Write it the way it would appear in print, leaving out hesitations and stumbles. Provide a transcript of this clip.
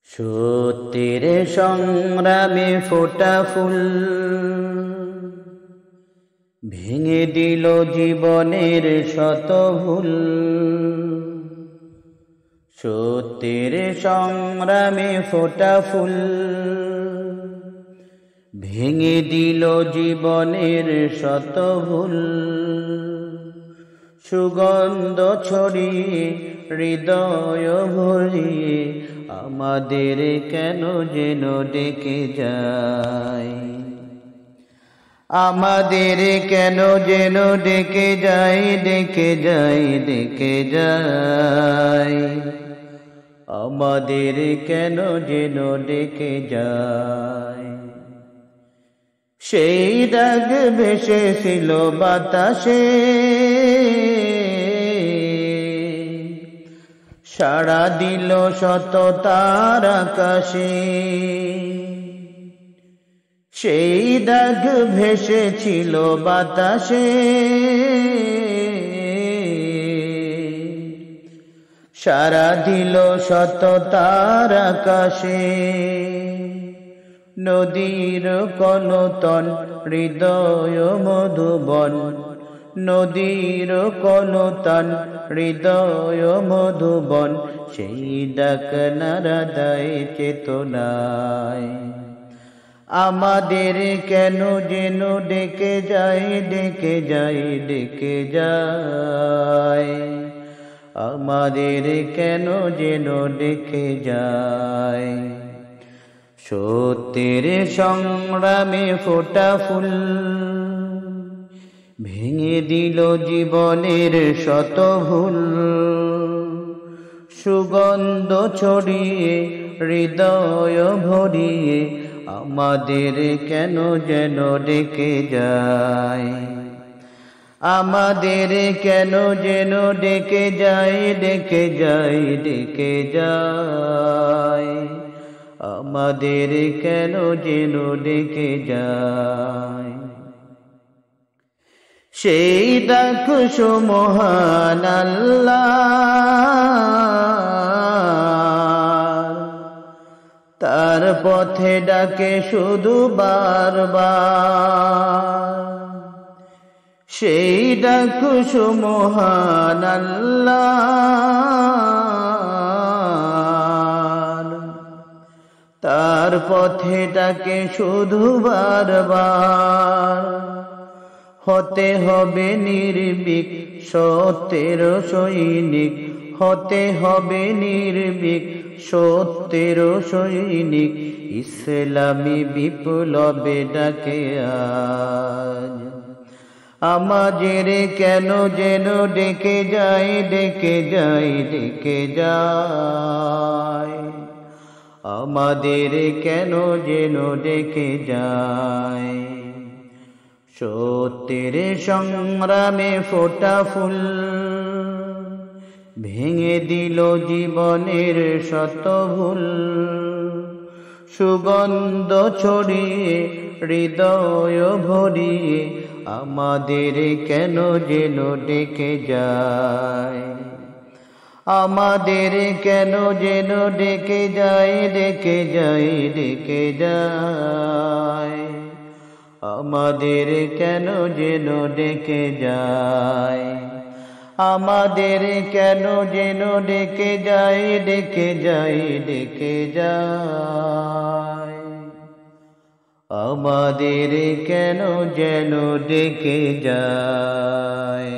সত্যের সংগ্রামে ফোটা ফুল ভেঙে দিল জীবনের শত ভুল। সত্যের সংগ্রামে ফোটা ফুল ভেঙে দিল জীবনের শত ভুল। সুগন্ধ ছড়িয়ে হৃদয় ভরিয়ে আমাদের কেন যেন ডেকে যায়, আমাদের কেন যেন ডেকে যায়, ডেকে যায়, ডেকে যায়, আমাদের কেন যেন ডেকে যায়। সেই দাগ ভেসেছিল বাতাসে, সাড়া দিল শত তার আকাশে। সেই দাগ ভেসেছিল বাতাসে, সাড়া দিল শত তার আকাশে। নদীর কলতন হৃদয় মধুবন, নদীর কলতন হৃদয় মধুবন, সেই ডাক নাড়া দেয় চেতনায়। আমাদের কেন যেন ডেকে যায়, ডেকে যায়, ডেকে যায়, আমাদের কেন যেন ডেকে যায়। সত্যের সংগ্রামে ফোটা ফুল ভেঙে দিল জীবনের শত ভুল। সুগন্ধ ছড়িয়ে হৃদয় ভরিয়ে আমাদের কেন যেন ডেকে যায়, আমাদের কেন যেন ডেকে যায়, ডেকে যায়, ডেকে যায়, আমাদের কেন যেন ডেকে যায়। সেই ডাকশো মহান আল্লাহ, তার পথে ডাকে শুধু বারবার। সেই ডাকশো মহান আল্লাহ, তার পথে ডাকে শুধু বারবার। হতে হবে নির্ভীক সত্যের সৈনিক, হতে হবে নির্ভীক সত্যের সৈনিক, ইসলামী বিপ্লবে ডাকে আজ। আমাদের কেন যেন ডেকে যায়, ডেকে যায়, ডেকে যায়, আমাদের কেন যেন ডেকে যায়। সত্যের সংগ্রামে ফোটা ফুল ভেঙে দিল জীবনের শত ভুল। সুগন্ধ ছড়িয়ে হৃদয় ভরিয়ে আমাদের কেন যেন ডেকে যায়, আমাদের কেন যেন ডেকে যায়, ডেকে যায়, ডেকে যায়, আমাদের কেন যেন ডেকে যায়, আমাদের কেন যেন ডেকে যায়, ডেকে যায়, ডেকে যায়, আমাদের কেন যেন ডেকে যায়।